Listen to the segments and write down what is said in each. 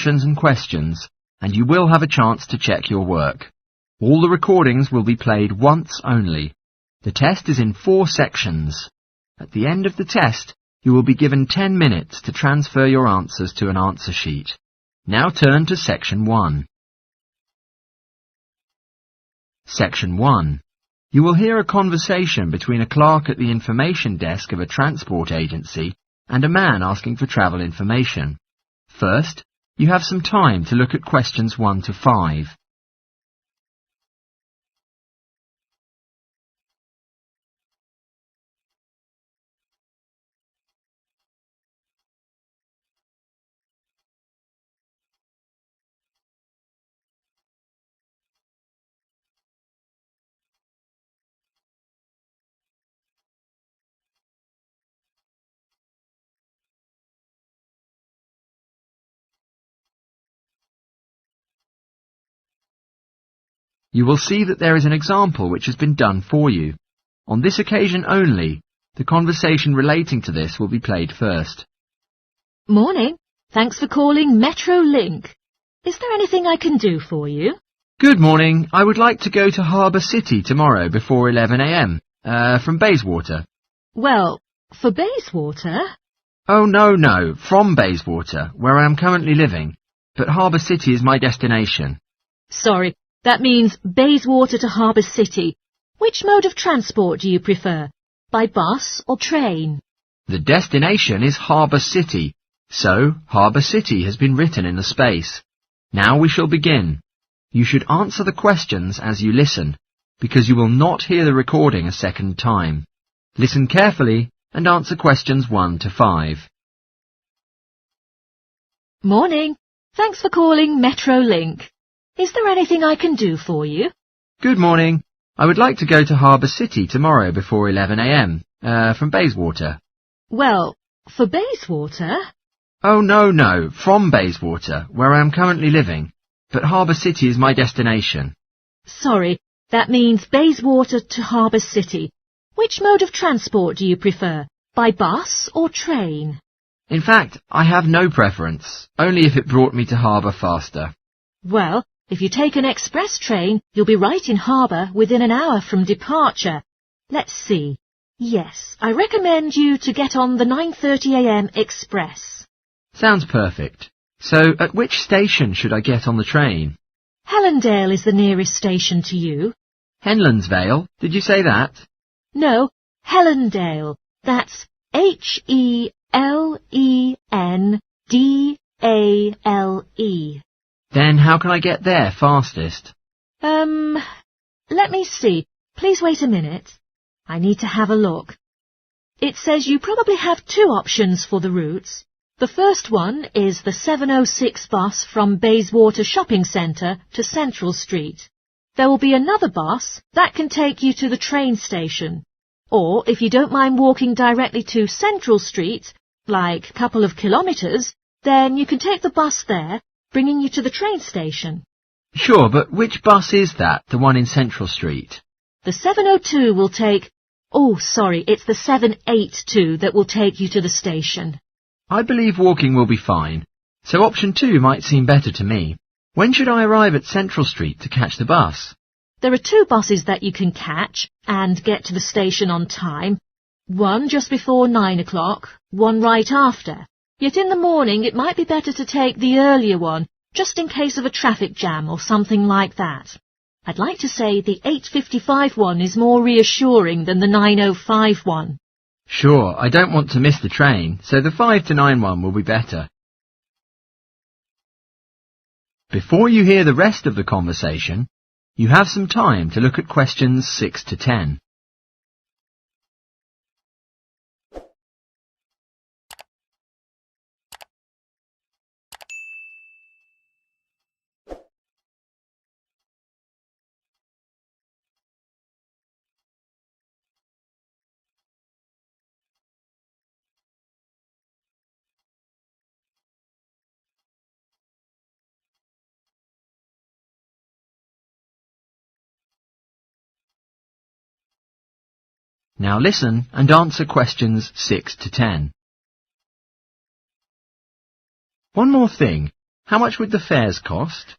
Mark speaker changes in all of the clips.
Speaker 1: options and questions, and you will have a chance to check your work. All the recordings will be played once only. The test is in 4 sections. At the end of the test, you will be given 10 minutes to transfer your answers to an answer sheet. Now turn to Section 1. Section 1. You will hear a conversation between a clerk at the information desk of a transport agency and a man asking for travel information. First, you have some time to look at questions 1 to 5. You will see that there is an example which has been done for you. On this occasion only, the conversation relating to this will be played first.
Speaker 2: Morning. Thanks for calling Metro Link. Is there anything I can do for you?
Speaker 1: Good morning. I would like to go to Harbour City tomorrow before 11 a.m. From Bayswater.
Speaker 2: Well, for Bayswater?
Speaker 1: Oh, no, from Bayswater, where I am currently living. But Harbour City is my destination.
Speaker 2: Sorry, that means Bayswater to Harbour City. Which mode of transport do you prefer? By bus or train?
Speaker 1: The destination is Harbour City, so Harbour City has been written in the space. Now we shall begin. You should answer the questions as you listen, because you will not hear the recording a second time. Listen carefully and answer questions 1 to 5.
Speaker 2: Morning. Thanks for calling Metro Link. Is there anything I can do for you?
Speaker 1: Good morning. I would like to go to Harbour City tomorrow before 11 a.m. From Bayswater.
Speaker 2: Well, for Bayswater?
Speaker 1: Oh, no, from Bayswater, where I am currently living. But Harbour City is my destination.
Speaker 2: Sorry, that means Bayswater to Harbour City. Which mode of transport do you prefer? By bus or train?
Speaker 1: In fact, I have no preference, only if it brought me to Harbour faster.
Speaker 2: Well, if you take an express train, you'll be right in Harbour within an hour from departure. Let's see. Yes, I recommend you to get on the 9:30 a.m. express.
Speaker 1: Sounds perfect. So, at which station should I get on the train?
Speaker 2: Helensdale is the nearest station to you.
Speaker 1: Henlonsvale? Did you say that?
Speaker 2: No, Helensdale. That's Helendale.
Speaker 1: Then how can I get there fastest?
Speaker 2: Let me see. Please wait a minute. I need to have a look. It says you probably have 2 options for the routes. The first one is the 7:06 bus from Bayswater Shopping Centre to Central Street. There will be another bus that can take you to the train station. Or if you don't mind walking directly to Central Street, like a couple of kilometres, then you can take the bus there, bringing you to the train station.
Speaker 1: Sure, but which bus is that, the one in Central Street?
Speaker 2: The 7:02 will take... Oh, sorry, it's the 7:82 that will take you to the station.
Speaker 1: I believe walking will be fine, so option 2 might seem better to me. When should I arrive at Central Street to catch the bus?
Speaker 2: There are 2 buses that you can catch and get to the station on time. One just before 9 o'clock, one right after. Yet in the morning it might be better to take the earlier one, just in case of a traffic jam or something like that. I'd like to say the 8:55 one is more reassuring than the 9:05 one.
Speaker 1: Sure, I don't want to miss the train, so the 5 to 9 one will be better. Before you hear the rest of the conversation, you have some time to look at questions 6 to 10. Now listen and answer questions 6 to 10. One more thing. How much would the fares cost?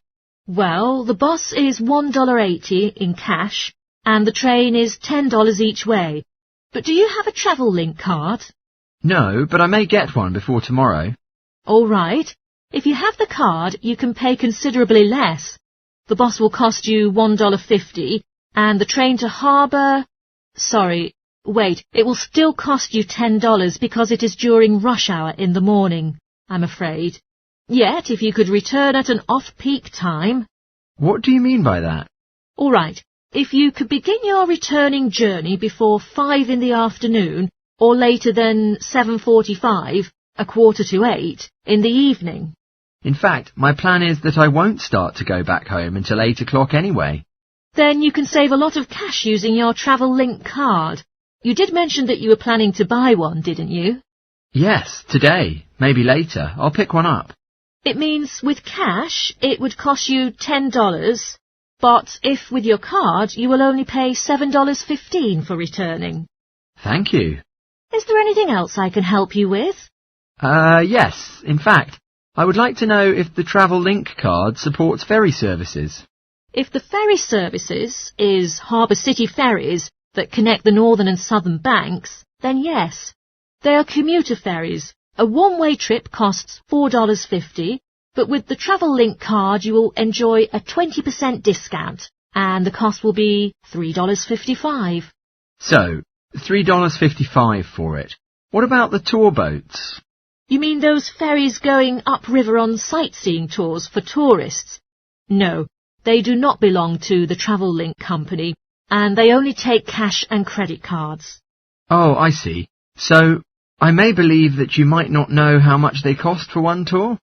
Speaker 2: Well, the bus is $1.80 in cash, and the train is $10 each way. But do you have a travel link card?
Speaker 1: No, but I may get one before tomorrow.
Speaker 2: All right. If you have the card, you can pay considerably less. The bus will cost you $1.50, and the train to Harbour... Sorry, wait, it will still cost you $10 because it is during rush hour in the morning, I'm afraid. Yet, if you could return at an off-peak time...
Speaker 1: What do you mean by that?
Speaker 2: All right, if you could begin your returning journey before 5 in the afternoon, or later than 7:45, 7:45 in the evening.
Speaker 1: In fact, my plan is that I won't start to go back home until 8 o'clock anyway.
Speaker 2: Then you can save a lot of cash using your travel link card. You did mention that you were planning to buy one, didn't you?
Speaker 1: Yes, today. Maybe later. I'll pick one up.
Speaker 2: It means with cash it would cost you $10, but if with your card you will only pay $7.15 for returning.
Speaker 1: Thank you.
Speaker 2: Is there anything else I can help you with?
Speaker 1: Yes. In fact, I would like to know if the Travel Link card supports ferry services.
Speaker 2: If the ferry services is Harbour City ferries that connect the northern and southern banks, then yes. They are commuter ferries. A one-way trip costs $4.50, but with the Travel Link card you will enjoy a 20% discount, and the cost will be $3.55.
Speaker 1: So, $3.55 for it. What about the tour boats?
Speaker 2: You mean those ferries going upriver on sightseeing tours for tourists? No, they do not belong to the Travel Link company, and they only take cash and credit cards.
Speaker 1: Oh, I see. So, I may believe that you might not know how much they cost for one tour?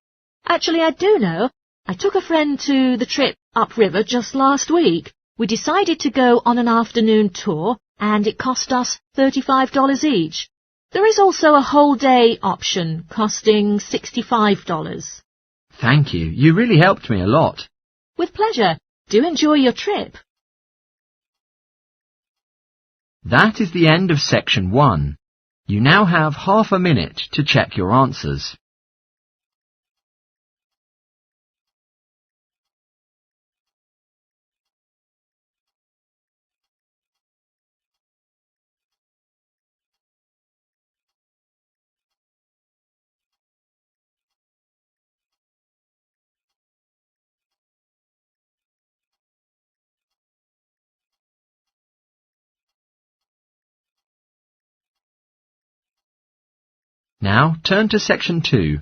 Speaker 2: Actually, I do know. I took a friend to the trip upriver just last week. We decided to go on an afternoon tour, and it cost us $35 each. There is also a whole day option, costing $65.
Speaker 1: Thank you. You really helped me a lot.
Speaker 2: With pleasure. Do enjoy your trip.
Speaker 1: That is the end of section 1. You now have half a minute to check your answers. Now turn to section 2.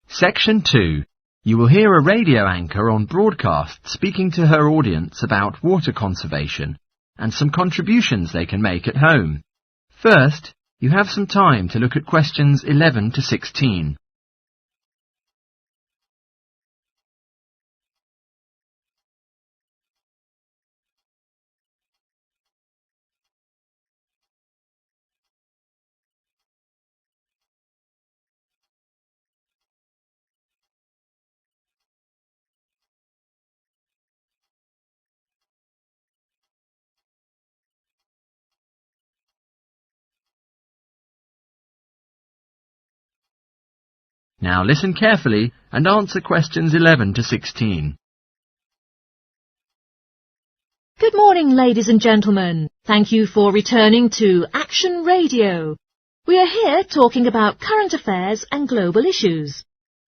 Speaker 1: Section 2. You will hear a radio anchor on broadcast speaking to her audience about water conservation and some contributions they can make at home. First, you have some time to look at questions 11 to 16. Now listen carefully and answer questions 11 to 16.
Speaker 2: Good morning, ladies and gentlemen. Thank you for returning to Action Radio. We are here talking about current affairs and global issues.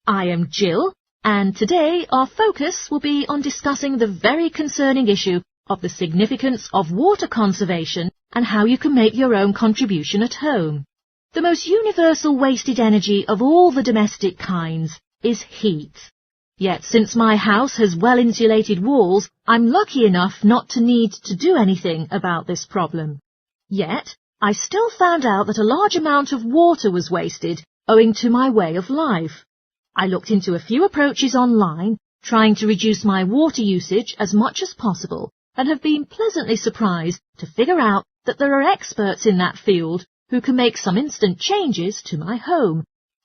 Speaker 2: I am Jill, and today our focus will be on discussing the very concerning issue of the significance of water conservation and how you can make your own contribution at home. The most universal wasted energy of all the domestic kinds is heat. Yet since my house has well-insulated walls, I'm lucky enough not to need to do anything about this problem. Yet, I still found out that a large amount of water was wasted owing to my way of life. I looked into a few approaches online, trying to reduce my water usage as much as possible, and have been pleasantly surprised to figure out that there are experts in that field who can make some instant changes to my home.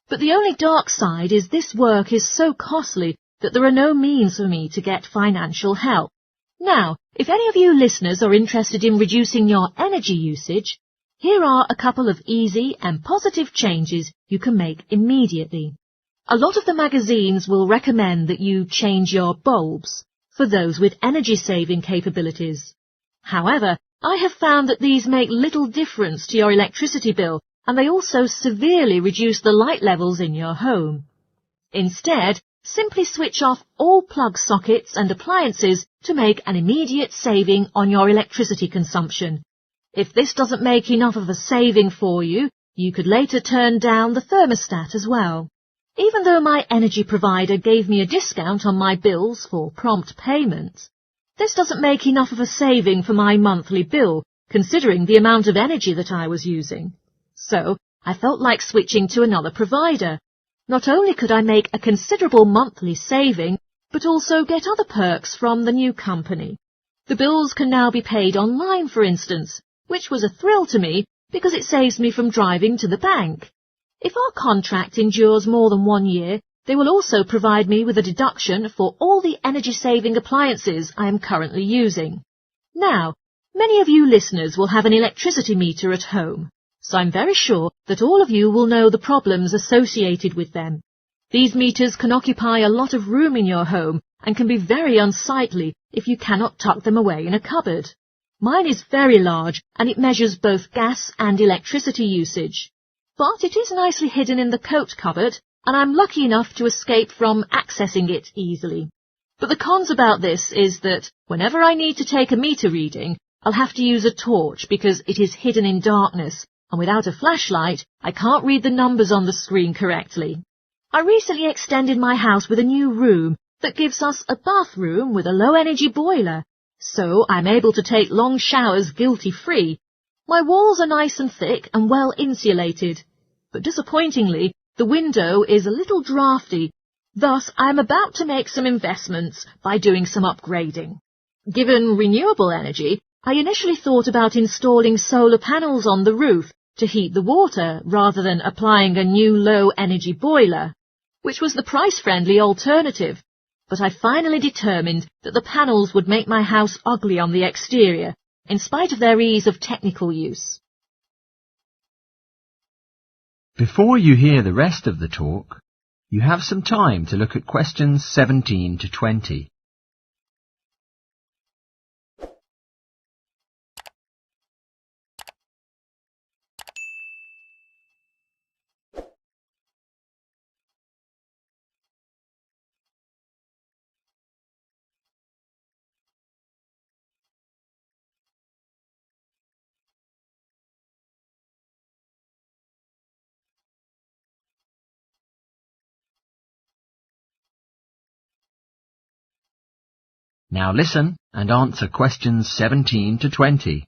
Speaker 2: But the only dark side is this work is so costly that there are no means for me to get financial help. Now, if any of you listeners are interested in reducing your energy usage, Here are a couple of easy and positive changes you can make immediately. A lot of the magazines will recommend that you change your bulbs for those with energy-saving capabilities. However, I have found that these make little difference to your electricity bill, and they also severely reduce the light levels in your home. Instead, simply switch off all plug sockets and appliances to make an immediate saving on your electricity consumption. If this doesn't make enough of a saving for you, you could later turn down the thermostat as well. Even though my energy provider gave me a discount on my bills for prompt payment, this doesn't make enough of a saving for my monthly bill, considering the amount of energy that I was using. So, I felt like switching to another provider. Not only could I make a considerable monthly saving, but also get other perks from the new company. The bills can now be paid online, for instance, which was a thrill to me because it saves me from driving to the bank. If our contract endures more than 1 year, they will also provide me with a deduction for all the energy-saving appliances I am currently using. Now, many of you listeners will have an electricity meter at home, so I'm very sure that all of you will know the problems associated with them. These meters can occupy a lot of room in your home and can be very unsightly if you cannot tuck them away in a cupboard. Mine is very large and it measures both gas and electricity usage. But it is nicely hidden in the coat cupboard, and I'm lucky enough to escape from accessing it easily. But the cons about this is that whenever I need to take a meter reading, I'll have to use a torch because it is hidden in darkness, and without a flashlight, I can't read the numbers on the screen correctly. I recently extended my house with a new room that gives us a bathroom with a low-energy boiler, so I'm able to take long showers guilty-free. My walls are nice and thick and well insulated, but disappointingly, the window is a little drafty. Thus, I am about to make some investments by doing some upgrading. Given renewable energy, I initially thought about installing solar panels on the roof to heat the water rather than applying a new low-energy boiler, which was the price-friendly alternative. But I finally determined that the panels would make my house ugly on the exterior, in spite of their ease of technical use.
Speaker 1: Before you hear the rest of the talk, you have some time to look at questions 17 to 20. Now listen and answer questions 17 to 20.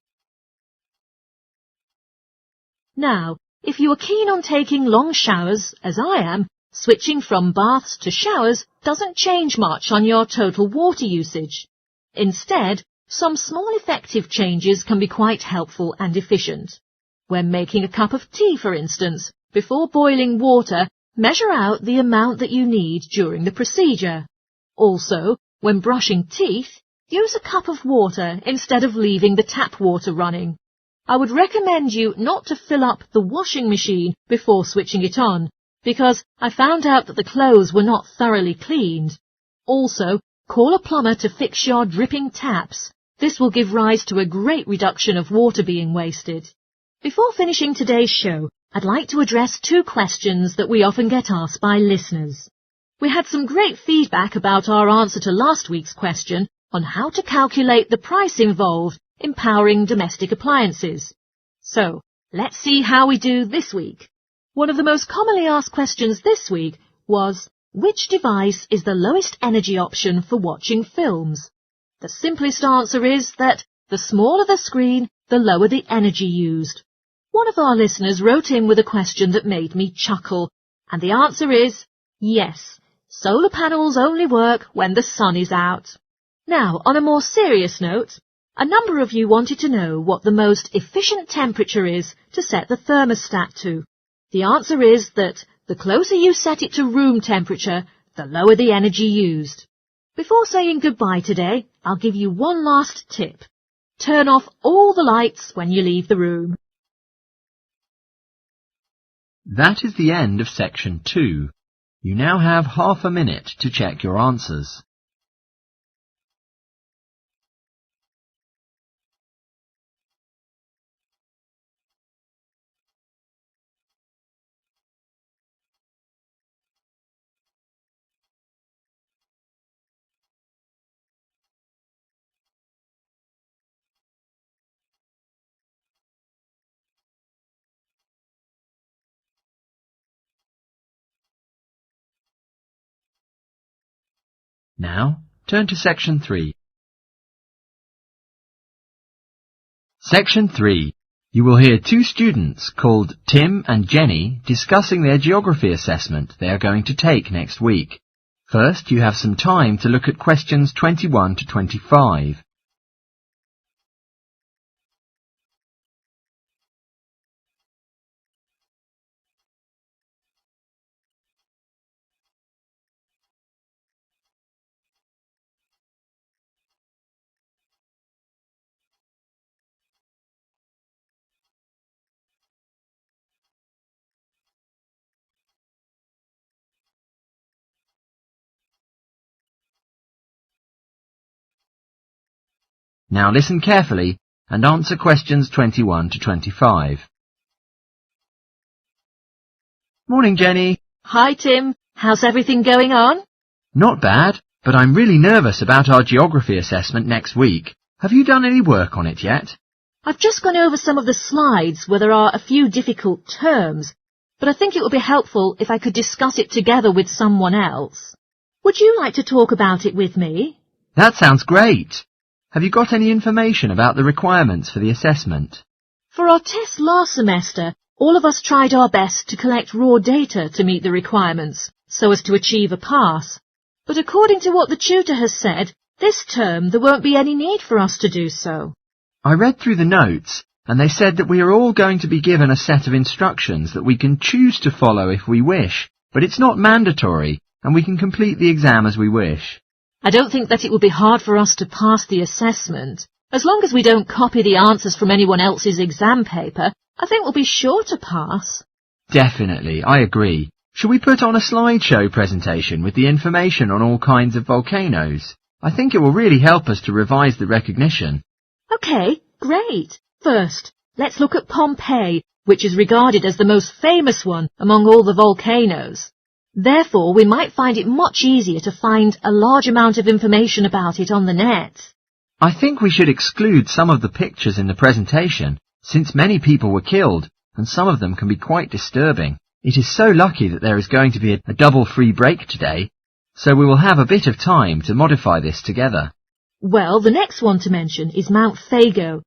Speaker 2: Now, if you are keen on taking long showers, as I am, switching from baths to showers doesn't change much on your total water usage. Instead, some small effective changes can be quite helpful and efficient. When making a cup of tea, for instance, before boiling water, measure out the amount that you need during the procedure. Also, when brushing teeth, use a cup of water instead of leaving the tap water running. I would recommend you not to fill up the washing machine before switching it on, because I found out that the clothes were not thoroughly cleaned. Also, call a plumber to fix your dripping taps. This will give rise to a great reduction of water being wasted. Before finishing today's show, I'd like to address 2 questions that we often get asked by listeners. We had some great feedback about our answer to last week's question on how to calculate the price involved in powering domestic appliances. So, let's see how we do this week. One of the most commonly asked questions this week was, which device is the lowest energy option for watching films? The simplest answer is that the smaller the screen, the lower the energy used. One of our listeners wrote in with a question that made me chuckle, and the answer is yes. Solar panels only work when the sun is out. Now, on a more serious note, a number of you wanted to know what the most efficient temperature is to set the thermostat to. The answer is that the closer you set it to room temperature, the lower the energy used. Before saying goodbye today, I'll give you one last tip. Turn off all the lights when you leave the room.
Speaker 1: That is the end of section 2. You now have half a minute to check your answers. Now, turn to section 3. Section 3. You will hear two students called Tim and Jenny discussing their geography assessment they are going to take next week. First, you have some time to look at questions 21 to 25. Now listen carefully and answer questions 21 to 25. Morning, Jenny.
Speaker 2: Hi, Tim. How's everything going on?
Speaker 1: Not bad, but I'm really nervous about our geography assessment next week. Have you done any work on it yet?
Speaker 2: I've just gone over some of the slides where there are a few difficult terms, but I think it would be helpful if I could discuss it together with someone else. Would you like to talk about it with me?
Speaker 1: That sounds great. Have you got any information about the requirements for the assessment?
Speaker 2: For our test last semester, all of us tried our best to collect raw data to meet the requirements, so as to achieve a pass. But according to what the tutor has said, this term there won't be any need for us to do so.
Speaker 1: I read through the notes, and they said that we are all going to be given a set of instructions that we can choose to follow if we wish, but it's not mandatory, and we can complete the exam as we wish.
Speaker 2: I don't think that it would be hard for us to pass the assessment. As long as we don't copy the answers from anyone else's exam paper, I think we'll be sure to pass.
Speaker 1: Definitely, I agree. Shall we put on a slideshow presentation with the information on all kinds of volcanoes? I think it will really help us to revise the recognition.
Speaker 2: OK, great. First, let's look at Pompeii, which is regarded as the most famous one among all the volcanoes. Therefore, we might find it much easier to find a large amount of information about it on the net.
Speaker 1: I think we should exclude some of the pictures in the presentation, since many people were killed, and some of them can be quite disturbing. It is so lucky that there is going to be a double free break today, so we will have a bit of time to modify this together.
Speaker 2: Well, the next one to mention is Mount Fago.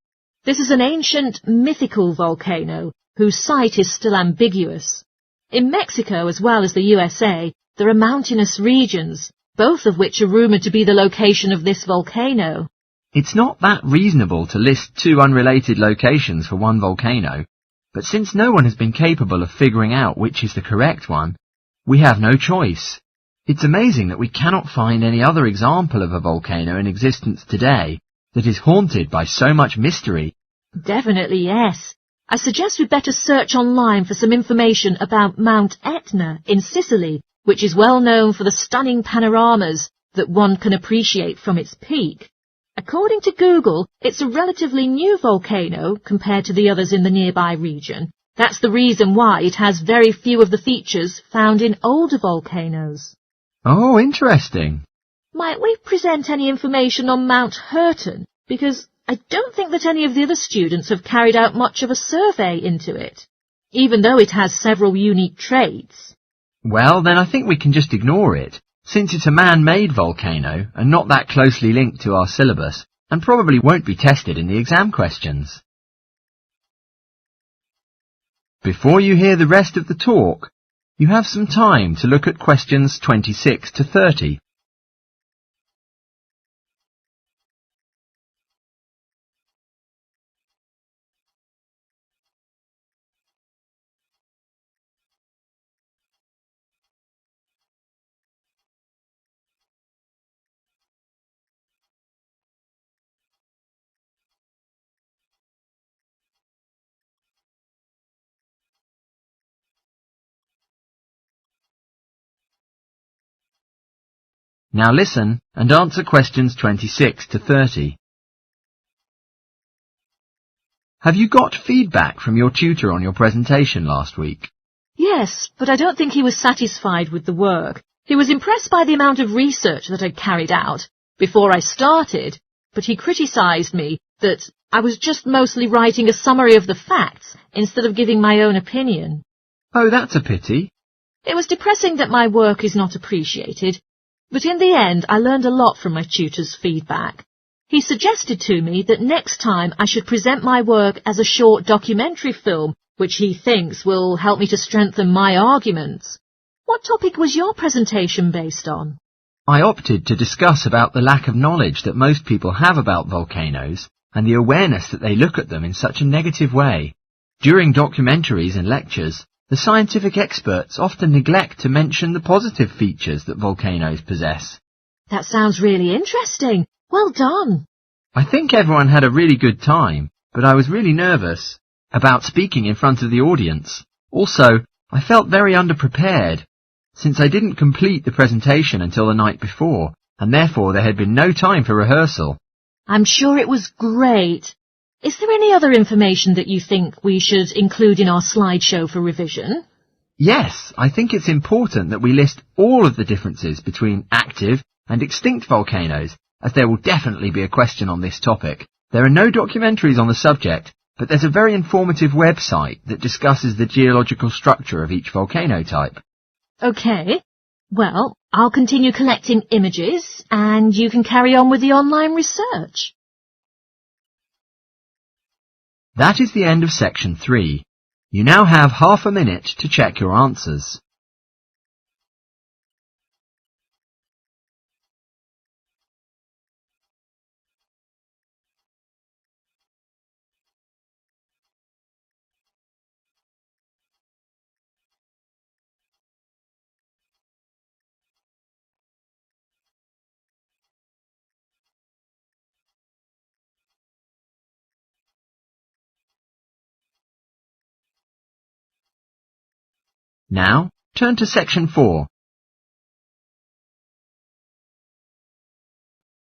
Speaker 2: This is an ancient, mythical volcano, whose site is still ambiguous. In Mexico, as well as the USA, there are mountainous regions, both of which are rumoured to be the location of this volcano.
Speaker 1: It's not that reasonable to list two unrelated locations for one volcano, but since no one has been capable of figuring out which is the correct one, we have no choice. It's amazing that we cannot find any other example of a volcano in existence today that is haunted by so much mystery.
Speaker 2: Definitely yes. I suggest we better search online for some information about Mount Etna in Sicily, which is well known for the stunning panoramas that one can appreciate from its peak. According to Google, it's a relatively new volcano compared to the others in the nearby region. That's the reason why it has very few of the features found in older volcanoes.
Speaker 1: Oh, interesting.
Speaker 2: Might we present any information on Mount Hurton? Because I don't think that any of the other students have carried out much of a survey into it, even though it has several unique traits.
Speaker 1: Well, then I think we can just ignore it, since it's a man-made volcano and not that closely linked to our syllabus, and probably won't be tested in the exam questions. Before you hear the rest of the talk, you have some time to look at questions 26 to 30. Now listen and answer questions 26 to 30. Have you got feedback from your tutor on your presentation last week?
Speaker 2: Yes, but I don't think he was satisfied with the work. He was impressed by the amount of research that I'd carried out before I started, but he criticised me that I was just mostly writing a summary of the facts instead of giving my own opinion.
Speaker 1: Oh, that's a pity.
Speaker 2: It was depressing that my work is not appreciated, but in the end I learned a lot from my tutor's feedback. He suggested to me that next time I should present my work as a short documentary film, which he thinks will help me to strengthen my arguments. What topic was your presentation based on?
Speaker 1: I opted to discuss about the lack of knowledge that most people have about volcanoes and the awareness that they look at them in such a negative way. During documentaries and lectures, the scientific experts often neglect to mention the positive features that volcanoes possess.
Speaker 2: That sounds really interesting. Well done.
Speaker 1: I think everyone had a really good time, but I was really nervous about speaking in front of the audience. Also, I felt very underprepared, since I didn't complete the presentation until the night before, and therefore there had been no time for rehearsal.
Speaker 2: I'm sure it was great. Is there any other information that you think we should include in our slideshow for revision?
Speaker 1: Yes, I think it's important that we list all of the differences between active and extinct volcanoes, as there will definitely be a question on this topic. There are no documentaries on the subject, but there's a very informative website that discusses the geological structure of each volcano type.
Speaker 2: OK. Well, I'll continue collecting images, and you can carry on with the online research.
Speaker 1: That is the end of section 3. You now have half a minute to check your answers. Now, turn to section 4.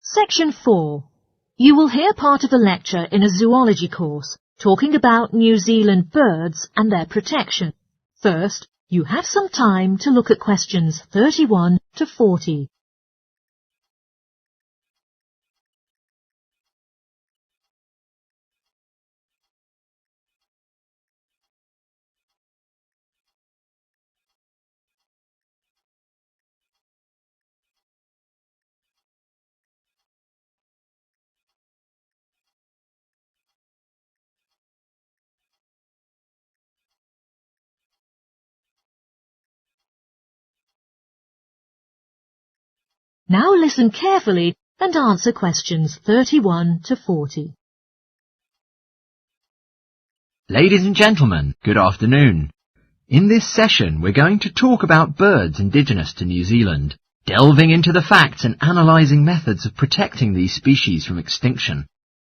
Speaker 2: Section 4. You will hear part of a lecture in a zoology course talking about New Zealand birds and their protection. First, you have some time to look at questions 31 to 40. Now listen carefully and answer questions 31 to 40.
Speaker 1: Ladies and gentlemen, good afternoon. In this session, we're going to talk about birds indigenous to New Zealand, delving into the facts and analysing methods of protecting these species from extinction.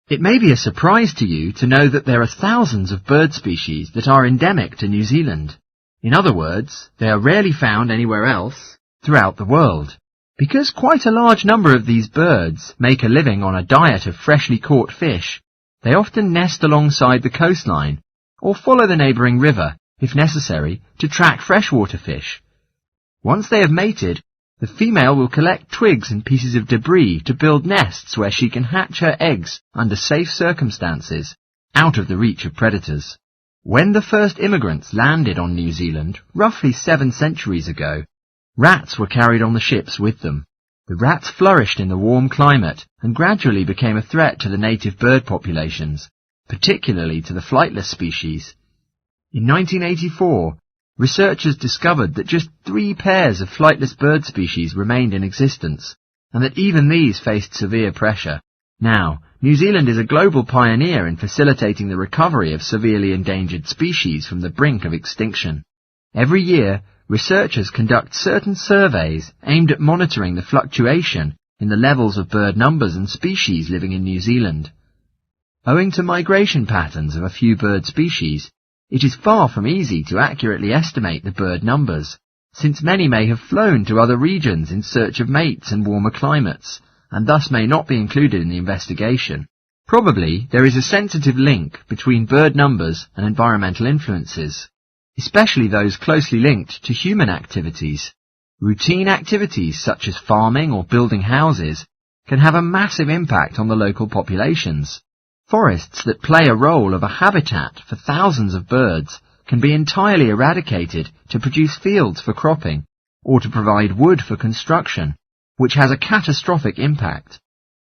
Speaker 1: It may be a surprise to you to know that there are thousands of bird species that are endemic to New Zealand. In other words, they are rarely found anywhere else throughout the world. Because quite a large number of these birds make a living on a diet of freshly caught fish, they often nest alongside the coastline or follow the neighbouring river, if necessary, to track freshwater fish. Once they have mated, the female will collect twigs and pieces of debris to build nests where she can hatch her eggs under safe circumstances, out of the reach of predators. When the first immigrants landed on New Zealand, roughly 7 centuries ago, rats were carried on the ships with them. The rats flourished in the warm climate and gradually became a threat to the native bird populations, particularly to the flightless species. In 1984, researchers discovered that just 3 pairs of flightless bird species remained in existence, and that even these faced severe pressure. Now, New Zealand is a global pioneer in facilitating the recovery of severely endangered species from the brink of extinction. Every year, researchers conduct certain surveys aimed at monitoring the fluctuation in the levels of bird numbers and species living in New Zealand. Owing to migration patterns of a few bird species, it is far from easy to accurately estimate the bird numbers, since many may have flown to other regions in search of mates and warmer climates, and thus may not be included in the investigation. Probably there is a sensitive link between bird numbers and environmental influences, especially those closely linked to human activities. Routine activities such as farming or building houses can have a massive impact on the local populations. Forests that play a role of a habitat for thousands of birds can be entirely eradicated to produce fields for cropping or to provide wood for construction, which has a catastrophic impact.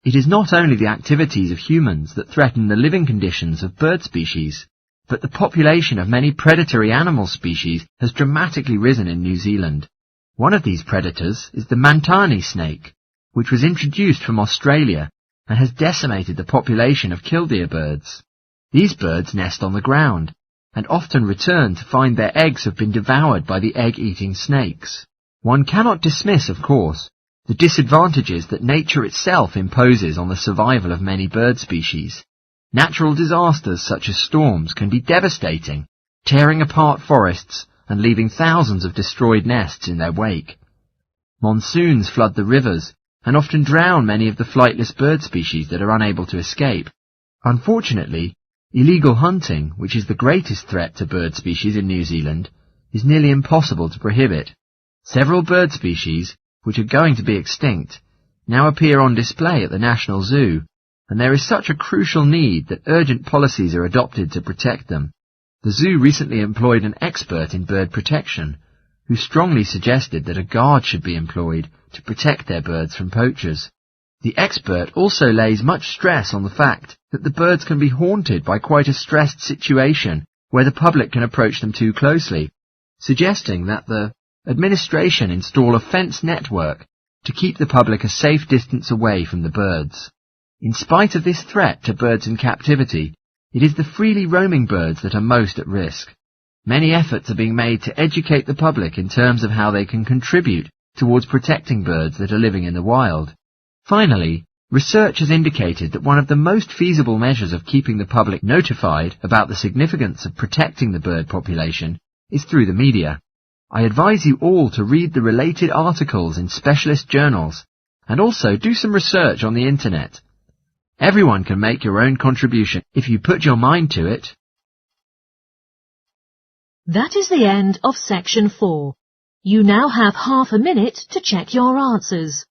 Speaker 1: It is not only the activities of humans that threaten the living conditions of bird species, but the population of many predatory animal species has dramatically risen in New Zealand. One of these predators is the Mantani snake, which was introduced from Australia and has decimated the population of killdeer birds. These birds nest on the ground and often return to find their eggs have been devoured by the egg-eating snakes. One cannot dismiss, of course, the disadvantages that nature itself imposes on the survival of many bird species. Natural disasters such as storms can be devastating, tearing apart forests and leaving thousands of destroyed nests in their wake. Monsoons flood the rivers and often drown many of the flightless bird species that are unable to escape. Unfortunately, illegal hunting, which is the greatest threat to bird species in New Zealand, is nearly impossible to prohibit. Several bird species, which are going to be extinct, now appear on display at the National Zoo, and there is such a crucial need that urgent policies are adopted to protect them. The zoo recently employed an expert in bird protection, who strongly suggested that a guard should be employed to protect their birds from poachers. The expert also lays much stress on the fact that the birds can be haunted by quite a stressed situation where the public can approach them too closely, suggesting that the administration install a fence network to keep the public a safe distance away from the birds. In spite of this threat to birds in captivity, it is the freely roaming birds that are most at risk. Many efforts are being made to educate the public in terms of how they can contribute towards protecting birds that are living in the wild. Finally, research has indicated that one of the most feasible measures of keeping the public notified about the significance of protecting the bird population is through the media. I advise you all to read the related articles in specialist journals and also do some research on the internet. Everyone can make your own contribution if you put your mind to it.
Speaker 2: That is the end of section 4. You now have half a minute to check your answers.